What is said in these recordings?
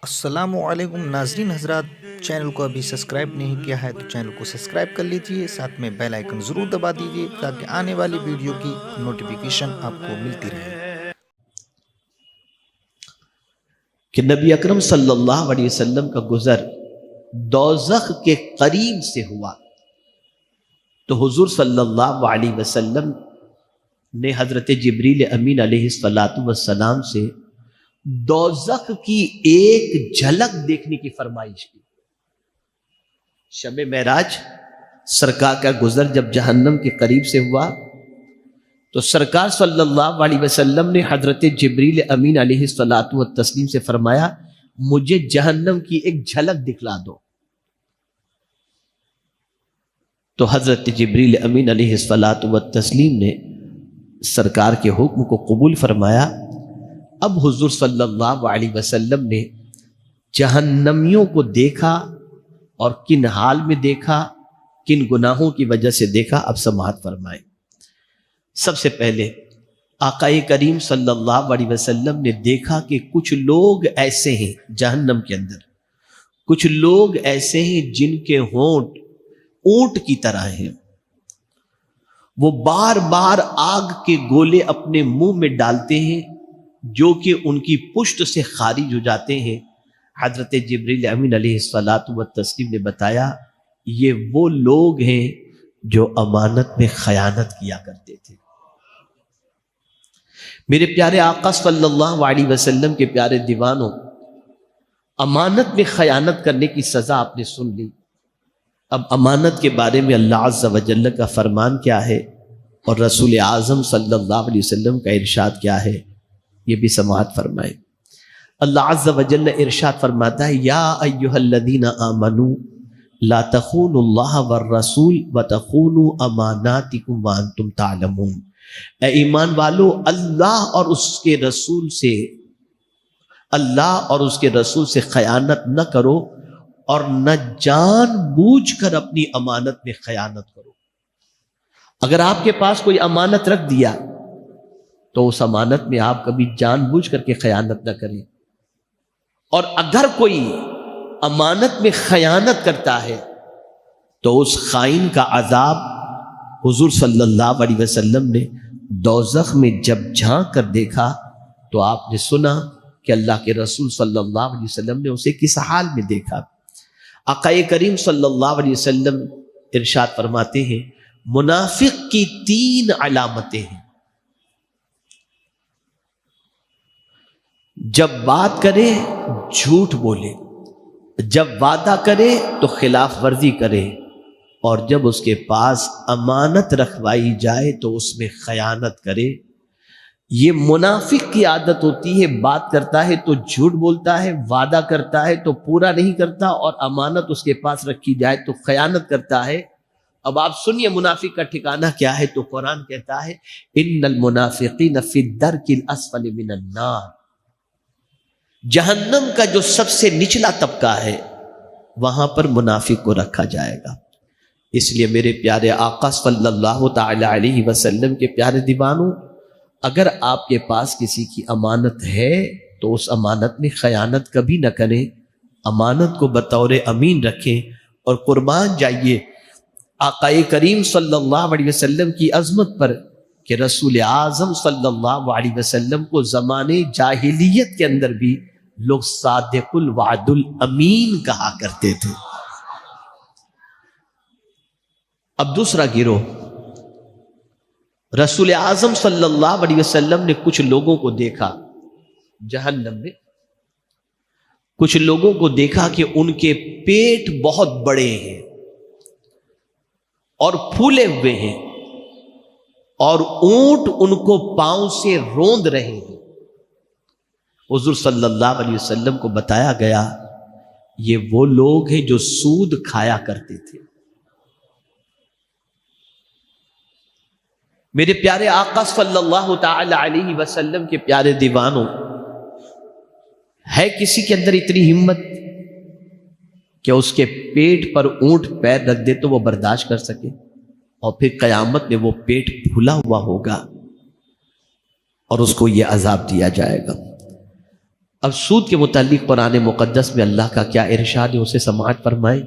السلام علیکم ناظرین حضرات، چینل کو ابھی سبسکرائب نہیں کیا ہے تو چینل کو سبسکرائب کر لیجئے، ساتھ میں بیل آئیکن ضرور دبا دیجئے تاکہ آنے والی ویڈیو کی نوٹیفیکیشن آپ کو ملتی رہے۔ کہ نبی اکرم صلی اللہ علیہ وسلم کا گزر دوزخ کے قریب سے ہوا تو حضور صلی اللہ علیہ وسلم نے حضرت جبریل امین علیہ السلام سے دوزخ کی ایک جھلک دیکھنے کی فرمائش کی۔ شب معراج سرکار کا گزر جب جہنم کے قریب سے ہوا تو سرکار صلی اللہ علیہ وسلم نے حضرت جبریل امین علیہ السلام سے فرمایا، مجھے جہنم کی ایک جھلک دکھلا دو۔ تو حضرت جبریل امین علیہ السلام نے سرکار کے حکم کو قبول فرمایا۔ اب حضور صلی اللہ علیہ وسلم نے جہنمیوں کو دیکھا اور کن حال میں دیکھا، کن گناہوں کی وجہ سے دیکھا، اب سماعت فرمائیں۔ سب سے پہلے آقا کریم صلی اللہ علیہ وسلم نے دیکھا کہ کچھ لوگ ایسے ہیں جہنم کے اندر، کچھ لوگ ایسے ہیں جن کے ہونٹ اونٹ کی طرح ہیں، وہ بار بار آگ کے گولے اپنے منہ میں ڈالتے ہیں جو کہ ان کی پشت سے خارج ہو جاتے ہیں۔ حضرت جبریل امین علیہ السلام نے بتایا یہ وہ لوگ ہیں جو امانت میں خیانت کیا کرتے تھے۔ میرے پیارے آقا صلی اللہ علیہ وسلم کے پیارے دیوانوں، امانت میں خیانت کرنے کی سزا آپ نے سن لی۔ اب امانت کے بارے میں اللہ عز و جل کا فرمان کیا ہے اور رسول اعظم صلی اللہ علیہ وسلم کا ارشاد کیا ہے، یہ بھی سماعت فرمائیں۔ اللہ عز و جل ارشاد فرماتا ہے، یا ایھا الذین آمنوا لا تخونوا اللہ والرسول وتخونوا اماناتکم وانتم تعلمون۔ اے ایمان والو، اللہ اور اس کے رسول سے خیانت نہ کرو اور نہ جان بوجھ کر اپنی امانت میں خیانت کرو۔ اگر آپ کے پاس کوئی امانت رکھ دیا تو اس امانت میں آپ کبھی جان بوجھ کر کے خیانت نہ کریں، اور اگر کوئی امانت میں خیانت کرتا ہے تو اس خائن کا عذاب حضور صلی اللہ علیہ وسلم نے دوزخ میں جب جھانک کر دیکھا تو آپ نے سنا کہ اللہ کے رسول صلی اللہ علیہ وسلم نے اسے کس حال میں دیکھا۔ آقا کریم صلی اللہ علیہ وسلم ارشاد فرماتے ہیں، منافق کی 3 علامتیں ہیں۔ جب بات کرے جھوٹ بولے، جب وعدہ کرے تو خلاف ورزی کرے، اور جب اس کے پاس امانت رکھوائی جائے تو اس میں خیانت کرے۔ یہ منافق کی عادت ہوتی ہے، بات کرتا ہے تو جھوٹ بولتا ہے، وعدہ کرتا ہے تو پورا نہیں کرتا، اور امانت اس کے پاس رکھی جائے تو خیانت کرتا ہے۔ اب آپ سنیے منافق کا ٹھکانہ کیا ہے، تو قرآن کہتا ہے ان المنافقین فی الدرک الاسفل من النار، جہنم کا جو سب سے نچلا طبقہ ہے وہاں پر منافق کو رکھا جائے گا۔ اس لیے میرے پیارے آقا صلی اللہ تعالی علیہ وسلم کے پیارے دیوانوں، اگر آپ کے پاس کسی کی امانت ہے تو اس امانت میں خیانت کبھی نہ کریں، امانت کو بطور امین رکھیں، اور قربان جائیے آقا کریم صلی اللہ علیہ وسلم کی عظمت پر کہ رسول اعظم صلی اللہ علیہ وسلم کو زمانے جاہلیت کے اندر بھی لوگ صادق الوعد الامین کہا کرتے تھے۔ اب دوسرا گروہ، رسول اعظم صلی اللہ علیہ وسلم نے کچھ لوگوں کو دیکھا جہنم میں، کچھ لوگوں کو دیکھا کہ ان کے پیٹ بہت بڑے ہیں اور پھولے ہوئے ہیں، اور اونٹ ان کو پاؤں سے روند رہے ہیں۔ حضور صلی اللہ علیہ وسلم کو بتایا گیا یہ وہ لوگ ہیں جو سود کھایا کرتے تھے۔ میرے پیارے آقا صلی اللہ تعالی علیہ وسلم کے پیارے دیوانوں، ہے کسی کے اندر اتنی ہمت کہ اس کے پیٹ پر اونٹ پیر رکھ دے تو وہ برداشت کر سکے، اور پھر قیامت میں وہ پیٹ پھولا ہوا ہوگا اور اس کو یہ عذاب دیا جائے گا۔ اب سود کے متعلق قرآن مقدس میں اللہ کا کیا ارشاد ہے اسے سماعت فرمائیں۔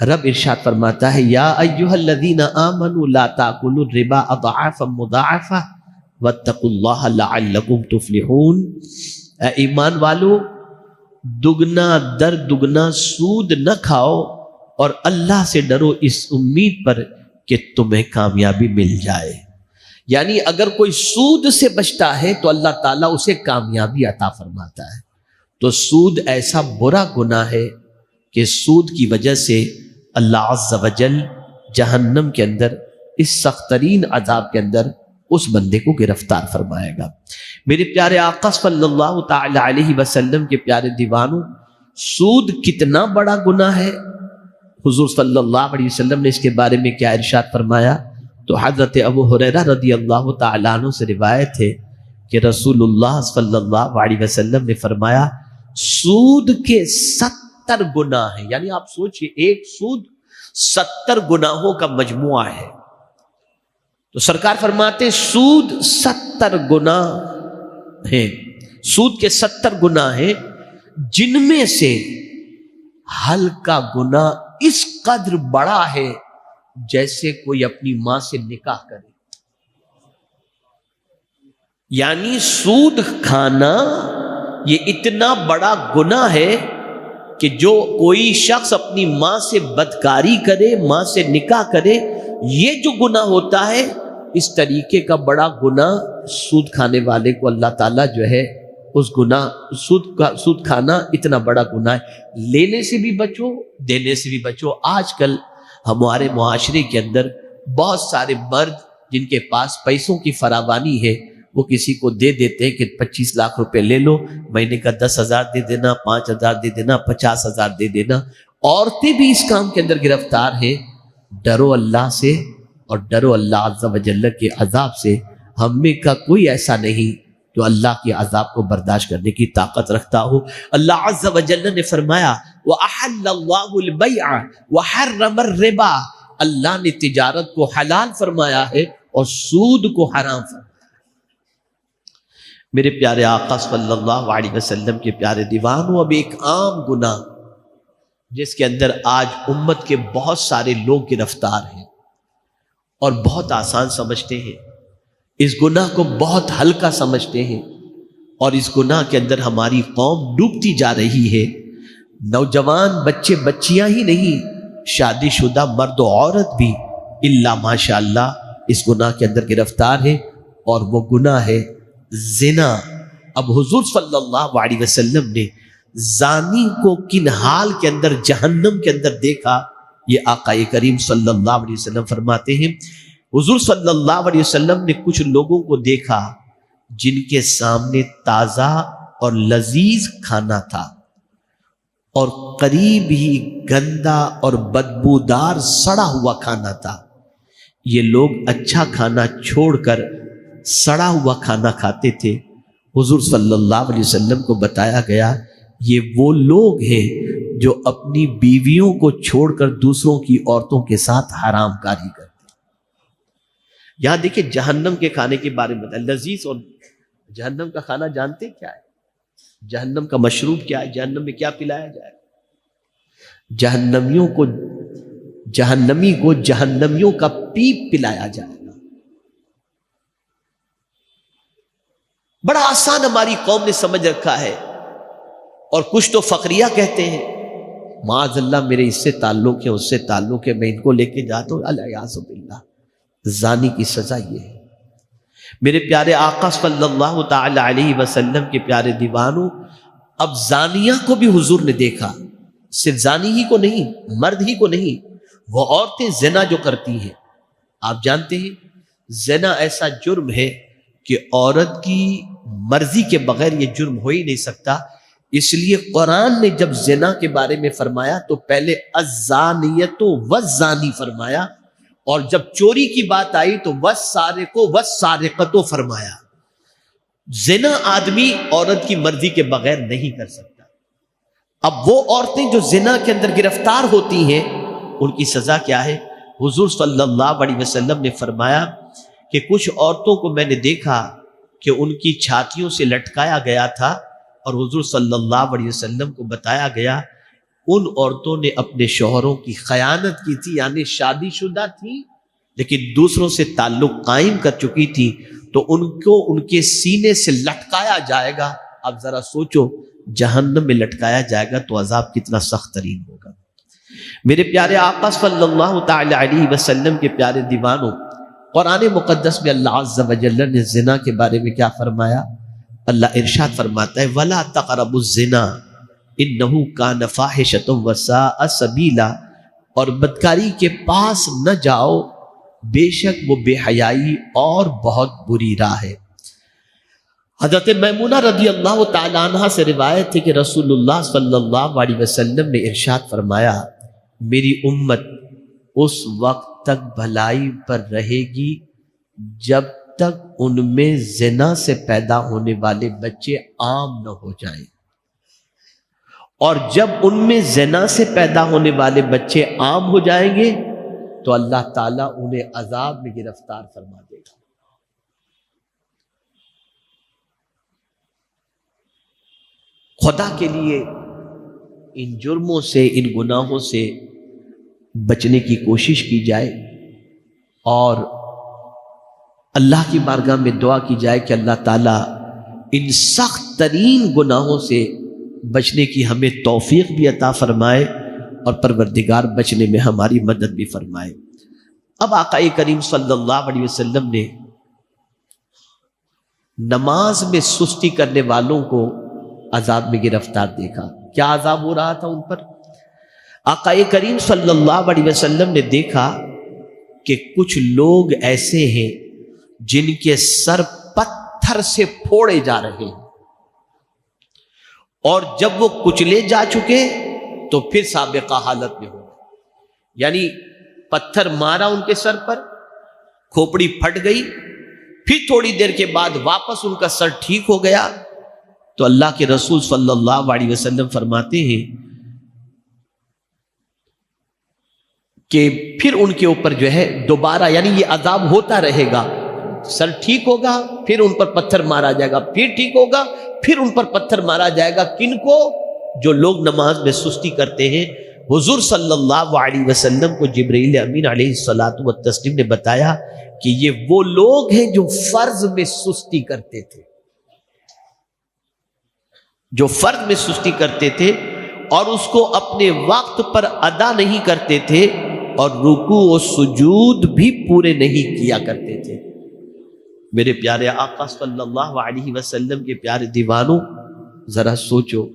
رب ارشاد فرماتا ہے یا ایھا الذین آمنوا لا تاکلوا الربا اضعافا مضاعفہ واتقوا اللہ لعلکم تفلحون، اے ایمان والو دگنا در دگنا سود نہ کھاؤ اور اللہ سے ڈرو اس امید پر کہ تمہیں کامیابی مل جائے۔ یعنی اگر کوئی سود سے بچتا ہے تو اللہ تعالیٰ اسے کامیابی عطا فرماتا ہے۔ تو سود ایسا برا گناہ ہے کہ سود کی وجہ سے اللہ عز و جل جہنم کے اندر اس سخت ترین عذاب کے اندر اس بندے کو گرفتار فرمائے گا۔ میرے پیارے آقا صلی اللہ تعالی علیہ وسلم کے پیارے دیوانوں، سود کتنا بڑا گناہ ہے، حضور صلی اللہ علیہ وسلم نے اس کے بارے میں کیا ارشاد فرمایا؟ تو حضرت ابو ہریرہ رضی اللہ تعالیٰ عنہ سے روایت ہے کہ رسول اللہ صلی اللہ علیہ وسلم نے فرمایا سود کے 70 گناہ ہیں۔ یعنی آپ سوچئے ایک سود 70 گناہوں کا مجموعہ ہے۔ تو سرکار فرماتے ہیں سود 70 گناہ ہیں، سود کے 70 گناہ ہیں، جن میں سے ہلکا گناہ اس قدر بڑا ہے جیسے کوئی اپنی ماں سے نکاح کرے۔ یعنی سود کھانا یہ اتنا بڑا گناہ ہے کہ جو کوئی شخص اپنی ماں سے بدکاری کرے، ماں سے نکاح کرے، یہ جو گناہ ہوتا ہے اس طریقے کا بڑا گناہ سود کھانے والے کو اللہ تعالیٰ جو ہے اس گناہ سود کھانا اتنا بڑا گناہ ہے۔ لینے سے بھی بچو، دینے سے بھی بچو۔ آج کل ہمارے معاشرے کے اندر بہت سارے مرد جن کے پاس پیسوں کی فراوانی ہے وہ کسی کو دے دیتے ہیں کہ 25 لاکھ روپے لے لو، مہینے کا 10,000 دے دینا، 5,000 دے دینا، 50,000 دے دینا۔ عورتیں بھی اس کام کے اندر گرفتار ہیں۔ ڈرو اللہ سے اور ڈرو اللہ عز و جل کے عذاب سے۔ ہم میں کا کوئی ایسا نہیں جو اللہ کے عذاب کو برداشت کرنے کی طاقت رکھتا ہو۔ اللہ عز و جل نے فرمایا وَأَحَلَّ اللَّهُ الْبَيْعَ وَحَرَّمَ الرِّبَا، اللہ نے تجارت کو حلال فرمایا ہے اور سود کو حرام فرمایا۔ میرے پیارے آقا صلی اللہ علیہ وسلم کے پیارے دیوانوں، اب ایک عام گناہ جس کے اندر آج امت کے بہت سارے لوگ گرفتار ہیں اور بہت آسان سمجھتے ہیں، اس گناہ کو بہت ہلکا سمجھتے ہیں، اور اس گناہ کے اندر ہماری قوم ڈوبتی جا رہی ہے۔ نوجوان بچے بچیاں ہی نہیں، شادی شدہ مرد و عورت بھی الا ماشاء اللہ اس گناہ کے اندر گرفتار ہے، اور وہ گناہ ہے زنا۔ اب حضور صلی اللہ علیہ وسلم نے زانی کو کن حال کے اندر جہنم کے اندر دیکھا، یہ آقا کریم صلی اللہ علیہ وسلم فرماتے ہیں حضور صلی اللہ علیہ وسلم نے کچھ لوگوں کو دیکھا جن کے سامنے تازہ اور لذیذ کھانا تھا اور قریب ہی گندا اور بدبودار سڑا ہوا کھانا تھا۔ یہ لوگ اچھا کھانا چھوڑ کر سڑا ہوا کھانا کھاتے تھے۔ حضور صلی اللہ علیہ وسلم کو بتایا گیا یہ وہ لوگ ہیں جو اپنی بیویوں کو چھوڑ کر دوسروں کی عورتوں کے ساتھ حرام کاری کرتے ہیں۔ یہاں دیکھیں جہنم کے کھانے کے بارے میں بتایا، لذیذ، اور جہنم کا کھانا جانتے کیا ہے؟ جہنم کا مشروب کیا ہے؟ جہنم میں کیا پلایا جائے؟ جہنمیوں کا پیپ پلایا جائے گا۔ بڑا آسان ہماری قوم نے سمجھ رکھا ہے، اور کچھ تو فقریہ کہتے ہیں معاذ اللہ میرے اس سے تعلق ہے، اس سے تعلق ہے، میں ان کو لے کے جاتا ہوں، الیاذ باللہ۔ زانی کی سزا یہ ہے۔ میرے پیارے آقا صلی اللہ تعالی علیہ وسلم کے پیارے دیوانوں، اب زانیہ کو بھی حضور نے دیکھا، صرف زانی ہی کو نہیں، مرد ہی کو نہیں، وہ عورتیں زنا جو کرتی ہیں۔ آپ جانتے ہیں زنا ایسا جرم ہے کہ عورت کی مرضی کے بغیر یہ جرم ہو ہی نہیں سکتا۔ اس لیے قرآن نے جب زنا کے بارے میں فرمایا تو پہلے الزانیۃ والزانی فرمایا، اور جب چوری کی بات آئی تو والسارق والسارقۃ فرمایا۔ زنا آدمی عورت کی مرضی کے بغیر نہیں کر سکتا۔ اب وہ عورتیں جو زنا کے اندر گرفتار ہوتی ہیں ان کی سزا کیا ہے؟ حضور صلی اللہ علیہ وسلم نے فرمایا کہ کچھ عورتوں کو میں نے دیکھا کہ ان کی چھاتیوں سے لٹکایا گیا تھا اور حضور صلی اللہ علیہ وسلم کو بتایا گیا ان عورتوں نے اپنے شوہروں کی خیانت کی تھی، یعنی شادی شدہ تھی لیکن دوسروں سے تعلق قائم کر چکی تھی، تو ان کو ان کے سینے سے لٹکایا جائے گا۔ اب ذرا سوچو، جہنم میں لٹکایا جائے گا تو عذاب کتنا سخت ترین ہوگا۔ میرے پیارے آقا صلی اللہ تعالی علیہ وسلم کے پیارے دیوانوں، قرآن مقدس میں اللہ عز و جل نے زنا کے بارے میں کیا فرمایا؟ اللہ ارشاد فرماتا ہے وَلَا تَقْرَبُوا الزِّنَا إِنَّهُ كَانَ فَاحِشَةً وَسَاءَ سَبِيلًا، اور بدکاری کے پاس نہ جاؤ، بے شک وہ بے حیائی اور بہت بری راہ ہے۔ حضرت میمونہ رضی اللہ تعالی عنہ سے روایت ہے کہ رسول اللہ صلی اللہ علیہ وسلم نے ارشاد فرمایا میری امت اس وقت تک بھلائی پر رہے گی جب تک ان میں زنا سے پیدا ہونے والے بچے عام نہ ہو جائیں، اور جب ان میں زنا سے پیدا ہونے والے بچے عام ہو جائیں گے تو اللہ تعالیٰ انہیں عذاب میں گرفتار فرما دے گا۔ خدا کے لیے ان جرموں سے، ان گناہوں سے بچنے کی کوشش کی جائے اور اللہ کی بارگاہ میں دعا کی جائے کہ اللہ تعالیٰ ان سخت ترین گناہوں سے بچنے کی ہمیں توفیق بھی عطا فرمائے اور پروردگار بچنے میں ہماری مدد بھی فرمائے۔ اب آقا کریم صلی اللہ علیہ وسلم نے نماز میں سستی کرنے والوں کو عذاب میں گرفتار دیکھا۔ کیا عذاب ہو رہا تھا ان پر؟ آقا کریم صلی اللہ علیہ وسلم نے دیکھا کہ کچھ لوگ ایسے ہیں جن کے سر پتھر سے پھوڑے جا رہے ہیں، اور جب وہ کچلے جا چکے تو پھر سابقہ حالت میں ہو گئے، یعنی پتھر مارا ان کے سر پر، کھوپڑی پھٹ گئی، پھر تھوڑی دیر کے بعد واپس ان کا سر ٹھیک ہو گیا، تو اللہ کے رسول صلی اللہ علیہ وسلم فرماتے ہیں کہ پھر ان کے اوپر جو ہے دوبارہ، یعنی یہ عذاب ہوتا رہے گا، سر ٹھیک ہوگا پھر ان پر پتھر مارا جائے گا، پھر ٹھیک ہوگا پھر ان پر پتھر مارا جائے گا۔ کن کو؟ جو لوگ نماز میں سستی کرتے ہیں۔ حضور صلی اللہ علیہ وسلم کو جبرائیل امین علیہ الصلاۃ والتسلیم نے بتایا کہ یہ وہ لوگ ہیں جو فرض میں سستی کرتے تھے، جو فرض میں سستی کرتے تھے اور اس کو اپنے وقت پر ادا نہیں کرتے تھے، اور رکوع و سجود بھی پورے نہیں کیا کرتے تھے۔ میرے پیارے آقا صلی اللہ علیہ وسلم کے پیارے دیوانوں، ذرا سوچو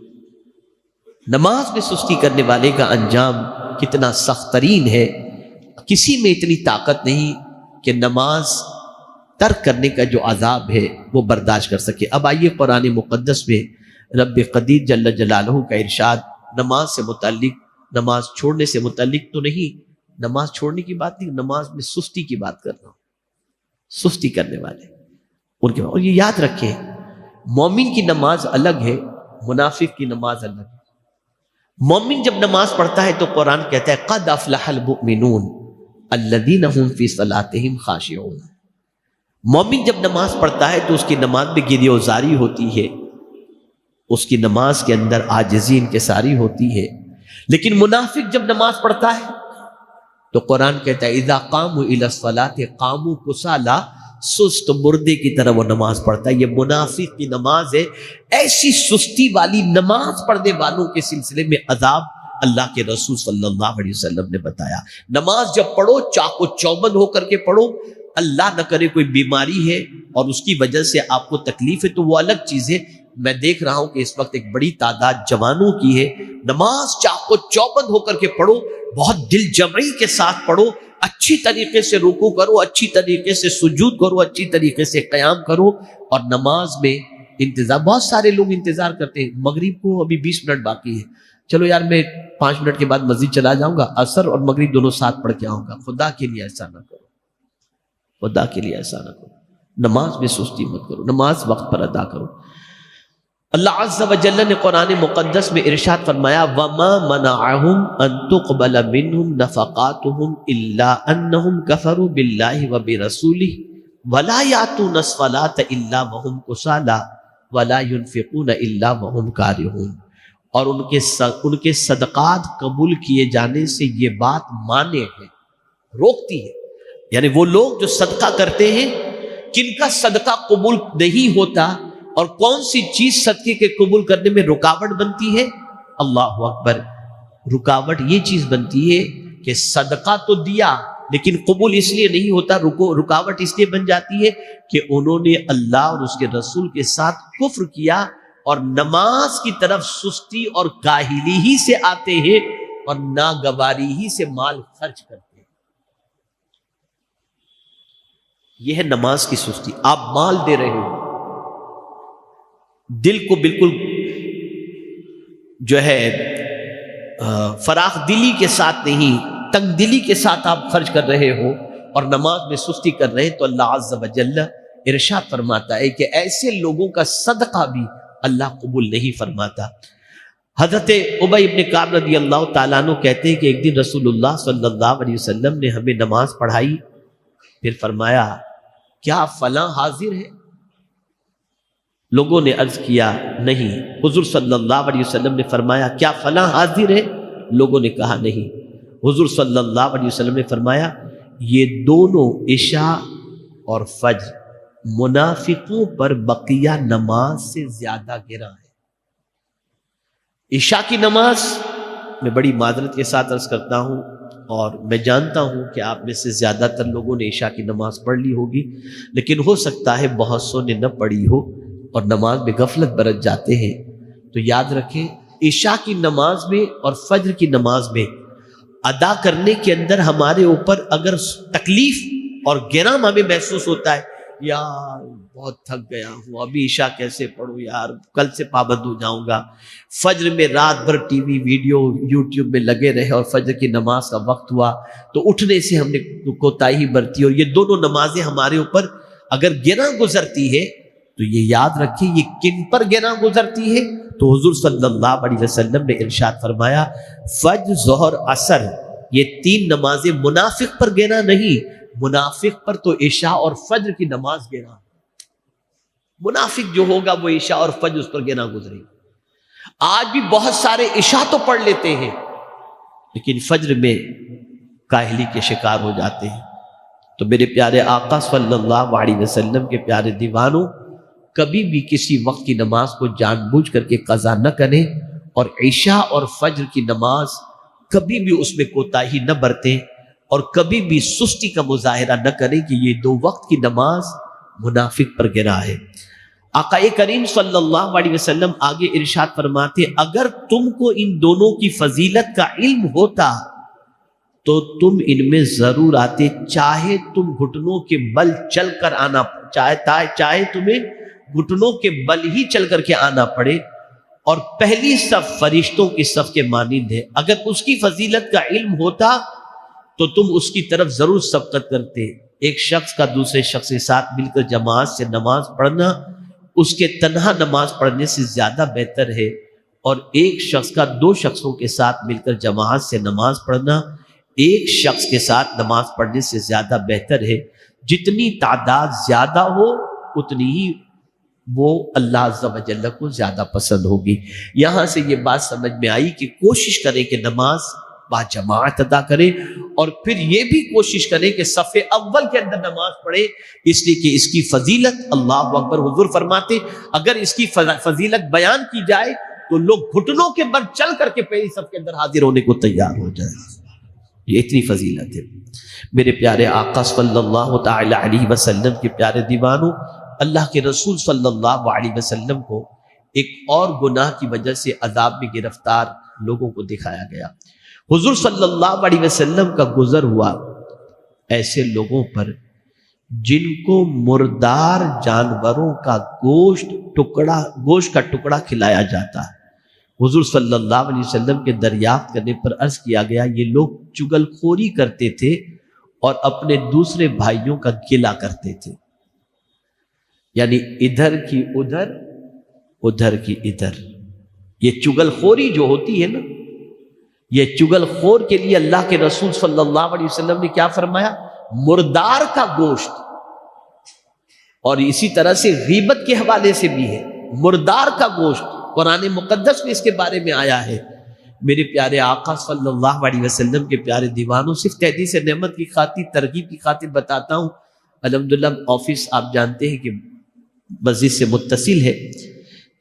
نماز میں سستی کرنے والے کا انجام کتنا سخت ترین ہے۔ کسی میں اتنی طاقت نہیں کہ نماز ترک کرنے کا جو عذاب ہے وہ برداشت کر سکے۔ اب آئیے قرآن مقدس میں رب قدیر جل جلالہ کا ارشاد نماز سے متعلق، نماز چھوڑنے سے متعلق تو نہیں، نماز چھوڑنے کی بات نہیں، نماز میں سستی کی بات کر رہا ہوں۔ سستی کرنے والے ان کے، اور یہ یاد رکھیں مومن کی نماز الگ ہے، منافق کی نماز الگ ہے۔ مومن جب نماز پڑھتا ہے تو قرآن کہتا ہے قد افلح المؤمنون الذین هم فی صلاتہم خاشعون۔ مومن جب نماز پڑھتا ہے تو اس کی نماز میں گریہ وزاری ہوتی ہے، اس کی نماز کے اندر عاجزی انکساری ہوتی ہے۔ لیکن منافق جب نماز پڑھتا ہے تو قرآن کہتا ہے اذا قاموا الی الصلاۃ قاموا کسالی، سست مردے کی طرح وہ نماز پڑھتا ہے۔ یہ منافق کی نماز ہے۔ ایسی سستی والی نماز پڑھنے والوں کے سلسلے میں عذاب اللہ کے رسول صلی اللہ علیہ وسلم نے بتایا۔ نماز جب پڑھو چاق و چوبند ہو کر کے پڑھو، اللہ نہ کرے کوئی بیماری ہے اور اس کی وجہ سے آپ کو تکلیف ہے تو وہ الگ چیز ہے۔ میں دیکھ رہا ہوں کہ اس وقت ایک بڑی تعداد جوانوں کی ہے، نماز چاق و چوبند ہو کر کے پڑھو، بہت دل جمعی کے ساتھ پڑھو، اچھی طریقے سے رکوع کرو، اچھی طریقے سے سجود کرو، اچھی طریقے سے قیام کرو، اور نماز میں انتظار، بہت سارے لوگ انتظار کرتے ہیں مغرب کو ابھی 20 منٹ باقی ہے، چلو یار میں 5 منٹ کے بعد مسجد چلا جاؤں گا، عصر اور مغرب دونوں ساتھ پڑھ کے آؤں گا۔ خدا کے لیے ایسا نہ کرو، خدا کے لیے ایسا نہ کرو۔ نماز میں سستی مت کرو، نماز وقت پر ادا کرو۔ اللہ عز و جل نے قرآن مقدس میں ارشاد فرمایا وَمَا مَنَعَهُمْ أَن تُقْبَلَ مِنْهُمْ نَفَقَاتُهُمْ إِلَّا أَنَّهُمْ كَفَرُوا بِاللَّهِ وَبِرَسُولِهِ وَلَا يَأْتُونَ الصَّلَاةَ إِلَّا وَهُمْ كُسَالَىٰ ولا ينفقون الا وهم کارہون، اور ان کے صدقات قبول کیے جانے سے یہ بات مانے ہے، روکتی ہے۔ یعنی وہ لوگ جو صدقہ کرتے ہیں، کن کا صدقہ قبول نہیں ہوتا اور کون سی چیز صدقے کے قبول کرنے میں رکاوٹ بنتی ہے؟ اللہ اکبر، رکاوٹ یہ چیز بنتی ہے کہ صدقہ تو دیا لیکن قبول اس لیے نہیں ہوتا، رکاوٹ اس لیے بن جاتی ہے کہ انہوں نے اللہ اور اس کے رسول کے ساتھ کفر کیا اور نماز کی طرف سستی اور کاہلی ہی سے آتے ہیں اور ناگواری ہی سے مال خرچ کرتے ہیں۔ یہ ہے نماز کی سستی۔ آپ مال دے رہے ہو، دل کو بالکل جو ہے فراخ دلی کے ساتھ نہیں، تنگ دلی کے ساتھ آپ خرچ کر رہے ہو اور نماز میں سستی کر رہے ہیں، تو اللہ عز و جل ارشاد فرماتا ہے کہ ایسے لوگوں کا صدقہ بھی اللہ قبول نہیں فرماتا۔ حضرت ابی بن کعب رضی اللہ تعالیٰ عنہ کہتے ہیں کہ ایک دن رسول اللہ صلی اللہ علیہ وسلم نے ہمیں نماز پڑھائی، پھر فرمایا کیا فلاں حاضر ہے؟ لوگوں نے عرض کیا نہیں۔ حضور صلی اللہ علیہ وسلم نے فرمایا کیا فلاں حاضر ہے؟ لوگوں نے کہا نہیں۔ حضور صلی اللہ علیہ وسلم نے فرمایا یہ دونوں عشاء اور فجر منافقوں پر بقیہ نماز سے زیادہ گراں ہے۔ عشاء کی نماز میں بڑی معذرت کے ساتھ عرض کرتا ہوں، اور میں جانتا ہوں کہ آپ میں سے زیادہ تر لوگوں نے عشاء کی نماز پڑھ لی ہوگی، لیکن ہو سکتا ہے بہت سو نے نہ پڑھی ہو اور نماز میں غفلت برت جاتے ہیں۔ تو یاد رکھیں، عشاء کی نماز میں اور فجر کی نماز میں ادا کرنے کے اندر ہمارے اوپر اگر تکلیف اور گرام ہمیں محسوس ہوتا ہے، یار بہت تھک گیا ہوں، ابھی عشاء کیسے پڑھوں یار، کل سے پابند ہو جاؤں گا، فجر میں رات بھر ٹی وی ویڈیو یوٹیوب میں لگے رہے اور فجر کی نماز کا وقت ہوا تو اٹھنے سے ہم نے کوتاہی برتی، اور یہ دونوں نمازیں ہمارے اوپر اگر گراں گزرتی ہے تو یہ یاد رکھیں یہ کن پر گراں گزرتی ہے؟ تو حضور صلی اللہ علیہ وسلم نے ارشاد فرمایا فجر، ظہر، عصر، یہ تین نمازیں منافق پر گراں نہیں، منافق پر تو عشاء اور فجر کی نماز گراں۔ منافق جو ہوگا وہ عشاء اور فجر اس پر گراں گزرے گا۔ آج بھی بہت سارے عشاء تو پڑھ لیتے ہیں لیکن فجر میں کاہلی کے شکار ہو جاتے ہیں۔ تو میرے پیارے آقا صلی اللہ علیہ وسلم کے پیارے دیوانوں، کبھی بھی کسی وقت کی نماز کو جان بوجھ کر کے قضا نہ کریں، اور عشاء اور فجر کی نماز کبھی بھی اس میں کوتاہی نہ برتیں، اور کبھی بھی سستی کا مظاہرہ نہ کریں کہ یہ دو وقت کی نماز منافق پر گراں ہے۔ آقا کریم صلی اللہ علیہ وسلم آگے ارشاد فرماتے اگر تم کو ان دونوں کی فضیلت کا علم ہوتا تو تم ان میں ضرور آتے، چاہے تم گھٹنوں کے بل چل کر آنا، چاہے تمہیں گھٹنوں کے بل ہی چل کر کے آنا پڑے، اور پہلی صف فرشتوں کی صف کے مانند ہے۔ اگر اس کی فضیلت کا علم ہوتا تو تم اس کی طرف ضرور سبقت کرتے۔ ایک شخص کا دوسرے شخص کے ساتھ مل کر جماعت سے نماز پڑھنا اس کے تنہا نماز پڑھنے سے زیادہ بہتر ہے، اور ایک شخص کا دو شخصوں کے ساتھ مل کر جماعت سے نماز پڑھنا ایک شخص کے ساتھ نماز پڑھنے سے زیادہ بہتر ہے۔ جتنی تعداد زیادہ ہو اتنی ہی وہ اللہ عز و جل کو زیادہ پسند ہوگی۔ یہاں سے یہ بات سمجھ میں آئی کہ کوشش کریں کہ نماز با جماعت ادا کریں، اور پھر یہ بھی کوشش کریں کہ صف اول کے اندر نماز پڑھیں، اس لیے کہ اس کی فضیلت اللہ اکبر، حضور فرماتے اگر اس کی فضیلت بیان کی جائے تو لوگ گھٹنوں کے بل چل کر کے پہلی صف کے اندر حاضر ہونے کو تیار ہو جائے۔ یہ اتنی فضیلت ہے۔ میرے پیارے آقا صلی اللہ تعالی علیہ وسلم کے پیارے دیوانوں، اللہ کے رسول صلی اللہ علیہ وسلم کو ایک اور گناہ کی وجہ سے عذاب میں گرفتار لوگوں کو دکھایا گیا۔ حضور صلی اللہ علیہ وسلم کا گزر ہوا ایسے لوگوں پر جن کو مردار جانوروں کا گوشت کا ٹکڑا کھلایا جاتا ہے۔ حضور صلی اللہ علیہ وسلم کے دریافت کرنے پر عرض کیا گیا یہ لوگ چغل خوری کرتے تھے اور اپنے دوسرے بھائیوں کا گلہ کرتے تھے، یعنی ادھر کی ادھر، ادھر کی ادھر۔ یہ چغل خوری جو ہوتی ہے نا، یہ چغل خور کے لیے اللہ کے رسول صلی اللہ علیہ وسلم نے کیا فرمایا؟ مردار کا گوشت۔ اور اسی طرح سے غیبت کے حوالے سے بھی ہے، مردار کا گوشت قرآن مقدس میں اس کے بارے میں آیا ہے۔ میرے پیارے آقا صلی اللہ علیہ وسلم کے پیارے دیوانوں، صرف تحدیث نعمت کی خاطر، ترغیب کی خاطر بتاتا ہوں۔ الحمدللہ آفس آپ جانتے ہیں کہ مسجد سے متصل ہے،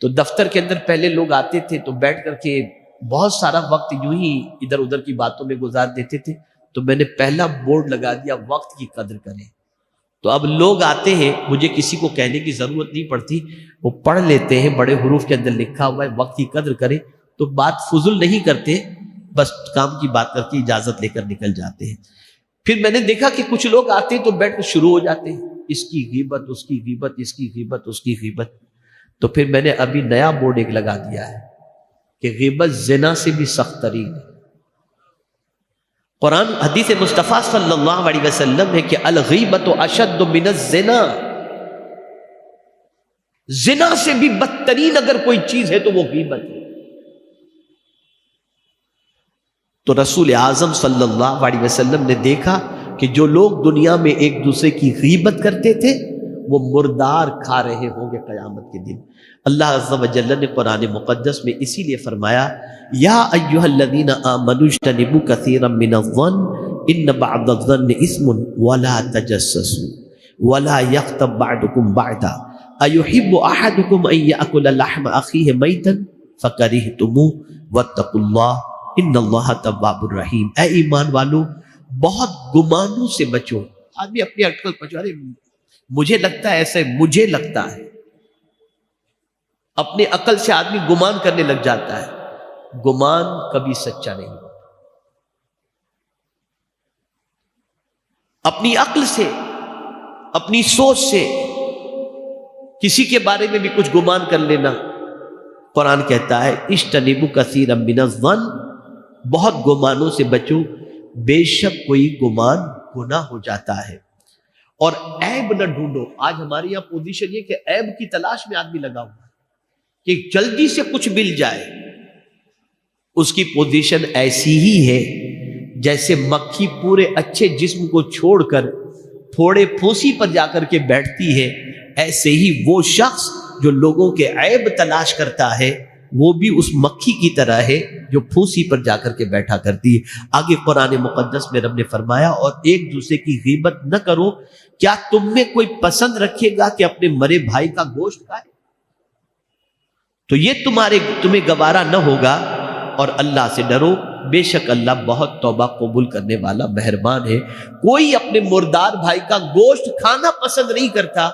تو دفتر کے اندر پہلے لوگ آتے تھے تو بیٹھ کر کے بہت سارا وقت یوں ہی ادھر ادھر کی باتوں میں گزار دیتے تھے، تو میں نے پہلا بورڈ لگا دیا، وقت کی قدر کریں۔ تو اب لوگ آتے ہیں، مجھے کسی کو کہنے کی ضرورت نہیں پڑتی، وہ پڑھ لیتے ہیں، بڑے حروف کے اندر لکھا ہوا ہے وقت کی قدر کریں، تو بات فضول نہیں کرتے، بس کام کی بات کر کے اجازت لے کر نکل جاتے ہیں۔ پھر میں نے دیکھا کہ کچھ لوگ آتے ہیں تو بیٹھ کر شروع ہو جاتے ہیں، اس کی غیبت، اس کی غیبت، اس کی غیبت، اس کی غیبت۔ تو پھر میں نے ابھی نیا بورڈ ایک لگا دیا ہے کہ غیبت زنا سے بھی سخت ترین ہے۔ قرآن حدیث مصطفیٰ صلی اللہ علیہ وسلم ہے کہ الغیبت اشد من الزنا، زنا سے بھی بدترین اگر کوئی چیز ہے تو وہ غیبت ہے۔ تو رسول اعظم صلی اللہ علیہ وسلم نے دیکھا کہ جو لوگ دنیا میں ایک دوسرے کی غیبت کرتے تھے وہ مردار کھا رہے ہوں گے قیامت کے دن۔ اللہ عز و جل نے قرآن مقدس میں اسی لیے فرمایا یا ایھا الذین آمنوا اجتنبوا کثیرا من الظن ان بعض الظن اثم ولا تجسسوا ولا یغتب بعضکم بعضا ایحب احدکم ان یأکل لحم اخیہ میتا فکرہتموہ واتقوا اللہ ان اللہ تواب الرحیم۔ اے ایمان والو، بہت گمانوں سے بچو۔ آدمی اپنی عقل پر ارے مجھے لگتا ہے ایسے، مجھے لگتا ہے، اپنی عقل سے آدمی گمان کرنے لگ جاتا ہے، گمان کبھی سچا نہیں ہوتا۔ اپنی عقل سے، اپنی سوچ سے کسی کے بارے میں بھی کچھ گمان کر لینا، قرآن کہتا ہے اجتنبوا کثیرا من الظن، بہت گمانوں سے بچو، بے شک کوئی گمان گناہ ہو جاتا ہے۔ اور عیب نہ ڈھونڈو۔ آج ہمارے یہاں پوزیشن یہ کہ عیب کی تلاش میں آدمی لگا ہوا ہے کہ جلدی سے کچھ مل جائے۔ اس کی پوزیشن ایسی ہی ہے جیسے مکھی پورے اچھے جسم کو چھوڑ کر تھوڑے پھوسی پر جا کر کے بیٹھتی ہے، ایسے ہی وہ شخص جو لوگوں کے عیب تلاش کرتا ہے وہ بھی اس مکھی کی طرح ہے جو پھوسی پر جا کر کے بیٹھا کرتی ہے۔ آگے قرآن مقدس میں رب نے فرمایا اور ایک دوسرے کی غیبت نہ کرو، کیا تم میں کوئی پسند رکھے گا کہ اپنے مرے بھائی کا گوشت کھائے؟ تو یہ تمہیں گوارا نہ ہوگا، اور اللہ سے ڈرو، بے شک اللہ بہت توبہ قبول کرنے والا مہربان ہے۔ کوئی اپنے مردار بھائی کا گوشت کھانا پسند نہیں کرتا،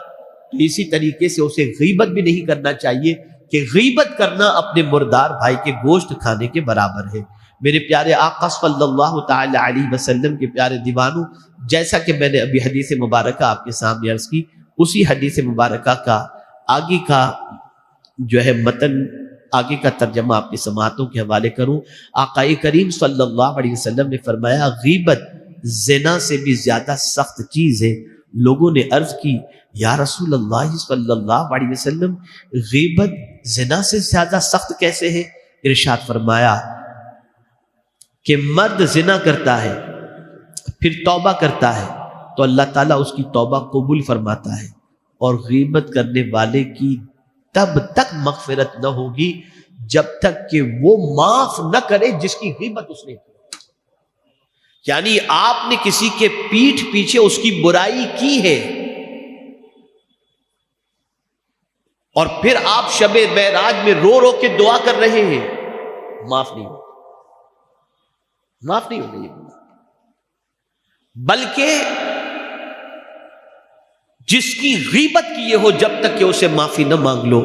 تو اسی طریقے سے اسے غیبت بھی نہیں کرنا چاہیے کہ غیبت کرنا اپنے مردار بھائی کے گوشت کھانے کے برابر ہے۔ میرے پیارے آقا صلی اللہ تعالی علیہ وسلم کے پیارے دیوانوں، جیسا کہ میں نے ابھی حدیث مبارکہ آپ کے سامنے عرض کی، اسی حدیث مبارکہ کا آگے کا جو ہے متن، آگے کا ترجمہ آپ کی سماعتوں کے حوالے کروں۔ آقا کریم صلی اللہ علیہ وسلم نے فرمایا غیبت زنا سے بھی زیادہ سخت چیز ہے۔ لوگوں نے عرض کی یا رسول اللہ صلی اللہ علیہ وسلم، غیبت زنا سے زیادہ سخت کیسے ہے؟ ارشاد فرمایا کہ مرد زنا کرتا ہے پھر توبہ کرتا ہے تو اللہ تعالیٰ اس کی توبہ قبول فرماتا ہے، اور غیبت کرنے والے کی تب تک مغفرت نہ ہوگی جب تک کہ وہ معاف نہ کرے جس کی غیبت اس نے کی۔ یعنی آپ نے کسی کے پیٹھ پیچھے اس کی برائی کی ہے اور پھر آپ شب معراج میں رو رو کے دعا کر رہے ہیں، معاف نہیں ہوگا، معاف نہیں ہوگا یہ گناہ۔ بلکہ جس کی غیبت کیے ہو جب تک کہ اسے معافی نہ مانگ لو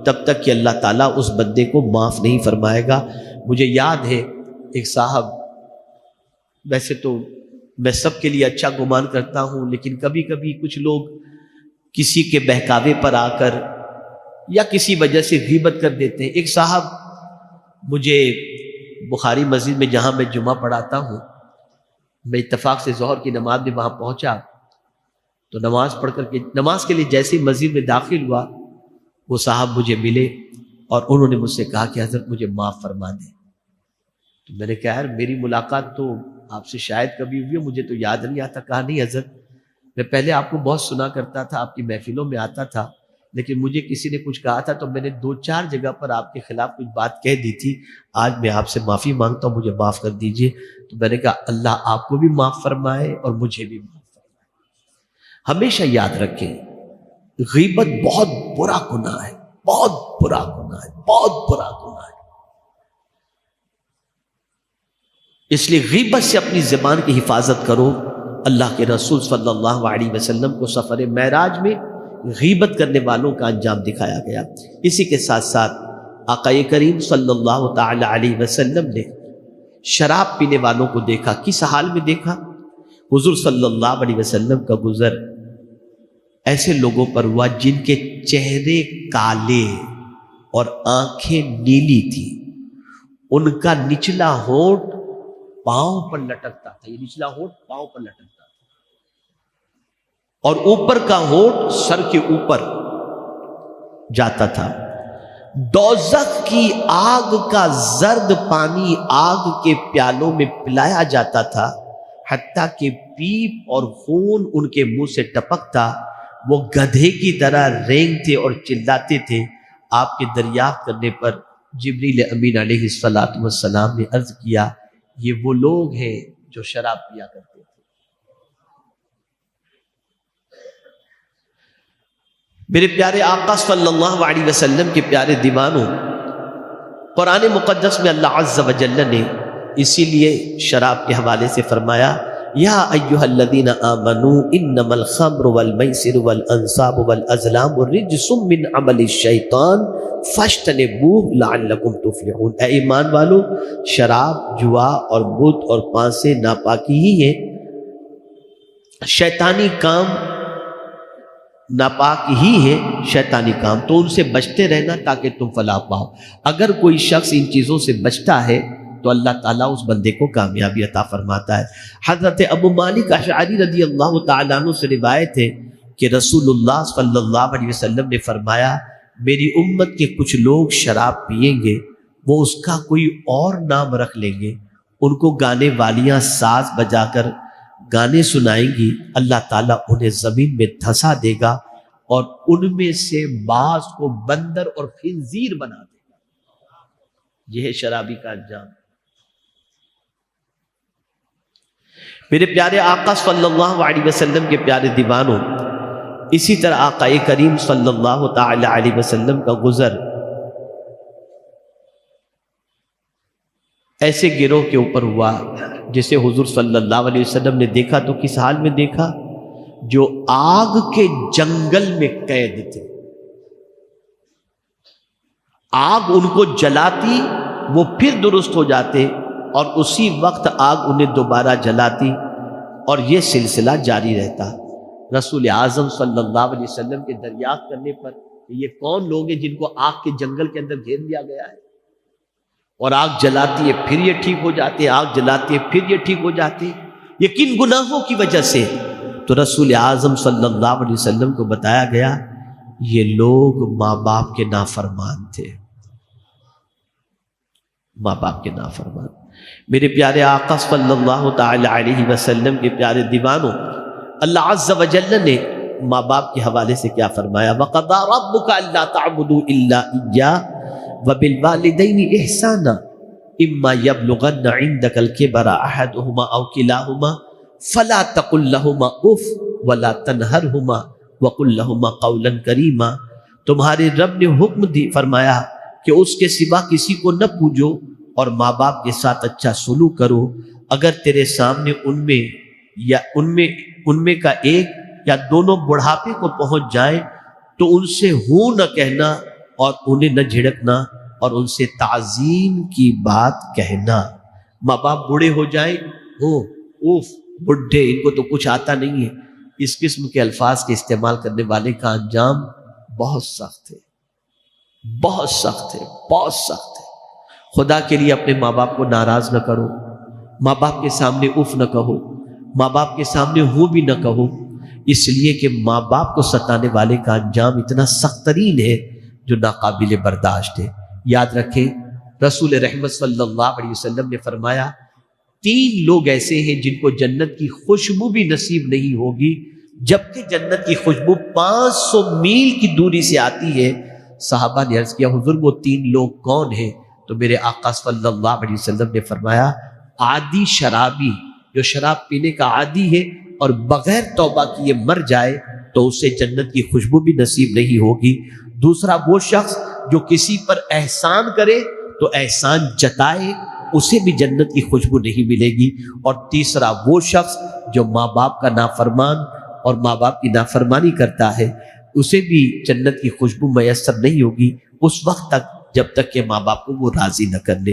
تب تک کہ اللہ تعالیٰ اس بندے کو معاف نہیں فرمائے گا۔ مجھے یاد ہے ایک صاحب، ویسے تو میں سب کے لیے اچھا گمان کرتا ہوں، لیکن کبھی کبھی کچھ لوگ کسی کے بہکاوے پر آ کر یا کسی وجہ سے غیبت کر دیتے ہیں۔ ایک صاحب مجھے بخاری مسجد میں جہاں میں جمعہ پڑھاتا ہوں، میں اتفاق سے ظہر کی نماز میں وہاں پہنچا تو نماز پڑھ کر کے نماز کے لیے جیسے ہی مسجد میں داخل ہوا، وہ صاحب مجھے ملے اور انہوں نے مجھ سے کہا کہ حضرت مجھے معاف فرما دیں۔ تو میں نے کہا یار میری ملاقات تو آپ سے شاید کبھی ہوئی ہے، مجھے تو یاد نہیں آتا۔ کہا نہیں حضرت، میں پہلے آپ کو بہت سنا کرتا تھا، آپ کی محفلوں میں آتا تھا، لیکن مجھے کسی نے کچھ کہا تھا تو میں نے 2-4 جگہ پر آپ کے خلاف کچھ بات کہہ دی تھی، آج میں آپ سے معافی مانگتا ہوں، مجھے معاف کر دیجئے۔ تو میں نے کہا اللہ آپ کو بھی معاف فرمائے اور مجھے بھی معاف فرمائے۔ ہمیشہ یاد رکھیں غیبت بہت برا گناہ ہے، بہت برا گناہ ہے، بہت برا گناہ ہے۔ اس لیے غیبت سے اپنی زبان کی حفاظت کرو۔ اللہ کے رسول صلی اللہ علیہ وسلم کو سفر معراج میں غیبت کرنے والوں کا انجام دکھایا گیا۔ اسی کے ساتھ ساتھ آقا کریم صلی اللہ تعالی علیہ وسلم نے شراب پینے والوں کو دیکھا۔ کس حال میں دیکھا؟ حضور صلی اللہ علیہ وسلم کا گزر ایسے لوگوں پر ہوا جن کے چہرے کالے اور آنکھیں نیلی تھی، ان کا نچلا ہونٹ پاؤں پر لٹکتا تھا، یہ نچلا ہونٹ پاؤں پر لٹکتا تھا، اور اوپر کا ہونٹ سر کے اوپر جاتا تھا۔ دوزخ کی آگ کا زرد پانی آگ کے پیالوں میں پلایا جاتا تھا، حتیٰ کہ پیپ اور خون ان کے منہ سے ٹپکتا۔ وہ گدھے کی طرح رینگتے اور چلاتے تھے۔ آپ کے دریافت کرنے پر جبریل امین علیہ السلام نے عرض کیا یہ وہ لوگ ہیں جو شراب پیا کرتے تھے۔ میرے پیارے آقا صلی اللہ علیہ وسلم کے پیارے دیوانوں، قرآن مقدس میں اللہ عز و جل نے اسی لیے شراب کے حوالے سے فرمایا یا ایھا الذین آمنوا انما الخمر والمیسر والانصاب والازلام رجس من عمل الشیطان فاجتنبوہ لعلکم تفلحون۔ اے ایمان والو، شراب، جوا اور بت اور پانسے ناپاکی ہی ہیں، شیطانی کام ناپاک ہی ہے، شیطانی کام، تو ان سے بچتے رہنا تاکہ تم فلاح پاؤ۔ اگر کوئی شخص ان چیزوں سے بچتا ہے تو اللہ تعالیٰ اس بندے کو کامیابی عطا فرماتا ہے۔ حضرت ابو مالک اشعری رضی اللہ تعالیٰ عنہ سے روایت ہے کہ رسول اللہ صلی اللہ علیہ وسلم نے فرمایا میری امت کے کچھ لوگ شراب پئیں گے، وہ اس کا کوئی اور نام رکھ لیں گے، ان کو گانے والیاں ساز بجا کر گانے سنائیں گی، اللہ تعالیٰ انہیں زمین میں دھسا دے گا اور ان میں سے بعض کو بندر اور خنزیر بنا دے گا۔ یہ ہے شرابی کا انجام۔ میرے پیارے آقا صلی اللہ علیہ وسلم کے پیارے دیوانوں، اسی طرح آقا کریم صلی اللہ تعالی علیہ وسلم کا گزر ایسے گروہ کے اوپر ہوا جسے حضور صلی اللہ علیہ وسلم نے دیکھا تو کس حال میں دیکھا؟ جو آگ کے جنگل میں قید تھے۔ آگ ان کو جلاتی، وہ پھر درست ہو جاتے اور اسی وقت آگ انہیں دوبارہ جلاتی، اور یہ سلسلہ جاری رہتا۔ رسول اعظم صلی اللہ علیہ وسلم کے دریافت کرنے پر کہ یہ کون لوگ ہیں جن کو آگ کے جنگل کے اندر گھیر لیا گیا ہے، اور آگ جلاتی ہے پھر یہ ٹھیک ہو جاتے، آگ جلاتی ہے پھر یہ ٹھیک ہو جاتے، یہ کن گناہوں کی وجہ سے؟ تو رسول اعظم صلی اللہ علیہ وسلم کو بتایا گیا یہ لوگ ماں باپ کے نافرمان تھے، ماں باپ کے نافرمان۔ میرے پیارے آقا صلی اللہ تعالی علیہ وسلم کے پیارے دیوانوں، اللہ عز و جل نے ماں باپ کے حوالے سے کیا فرمایا؟ وَقَضَىٰ رَبُّكَ أَلَّا تَعْبُدُوا إِلَّا إِيَّاهُ وَبِالْوَالِدَيْنِ إِحْسَانًا إِمَّا يَبْلُغَنَّ عِندَكَ الْكِبَرَ أَحَدُهُمَا أَوْ كِلَاهُمَا فَلَا تَقُل لَّهُمَا أُفٍّ وَلَا تَنْهَرْهُمَا وَقُل لَّهُمَا قَوْلًا كَرِيمًا۔ تمہارے رب نے حکم فرمایا کہ اس کے سوا کسی کو نہ پوجو اور ماں باپ کے ساتھ اچھا سلوک کرو۔ اگر تیرے سامنے ان میں کا ایک یا دونوں بڑھاپے کو پہنچ جائیں تو ان سے ہوں نہ کہنا اور انہیں نہ جھڑکنا اور ان سے تعظیم کی بات کہنا۔ ماں باپ بوڑھے ہو جائیں، اوف بڈھے، ان کو تو کچھ آتا نہیں ہے، اس قسم کے الفاظ کے استعمال کرنے والے کا انجام بہت سخت ہے، بہت سخت ہے، بہت سخت ہے۔ خدا کے لیے اپنے ماں باپ کو ناراض نہ کرو، ماں باپ کے سامنے اف نہ کہو، ماں باپ کے سامنے ہوں بھی نہ کہو، اس لیے کہ ماں باپ کو ستانے والے کا انجام اتنا سخت ترین ہے جو ناقابل برداشت ہے۔ یاد رکھیں رسول رحمت صلی اللہ علیہ وسلم نے فرمایا 3 لوگ ایسے ہیں جن کو جنت کی خوشبو بھی نصیب نہیں ہوگی جبکہ جنت کی خوشبو 500 میل کی دوری سے آتی ہے۔ صحابہ نے عرض کیا حضور وہ 3 لوگ کون ہیں؟ تو میرے آقا صلی اللہ علیہ وسلم نے فرمایا عادی شرابی، جو شراب پینے کا عادی ہے اور بغیر توبہ کیے مر جائے تو اسے جنت کی خوشبو بھی نصیب نہیں ہوگی۔ دوسرا وہ شخص جو کسی پر احسان کرے تو احسان جتائے، اسے بھی جنت کی خوشبو نہیں ملے گی۔ اور تیسرا وہ شخص جو ماں باپ کا نافرمان اور ماں باپ کی نافرمانی کرتا ہے، اسے بھی جنت کی خوشبو میسر نہیں ہوگی اس وقت تک جب تک کہ ماں باپ کو وہ راضی نہ کر لے۔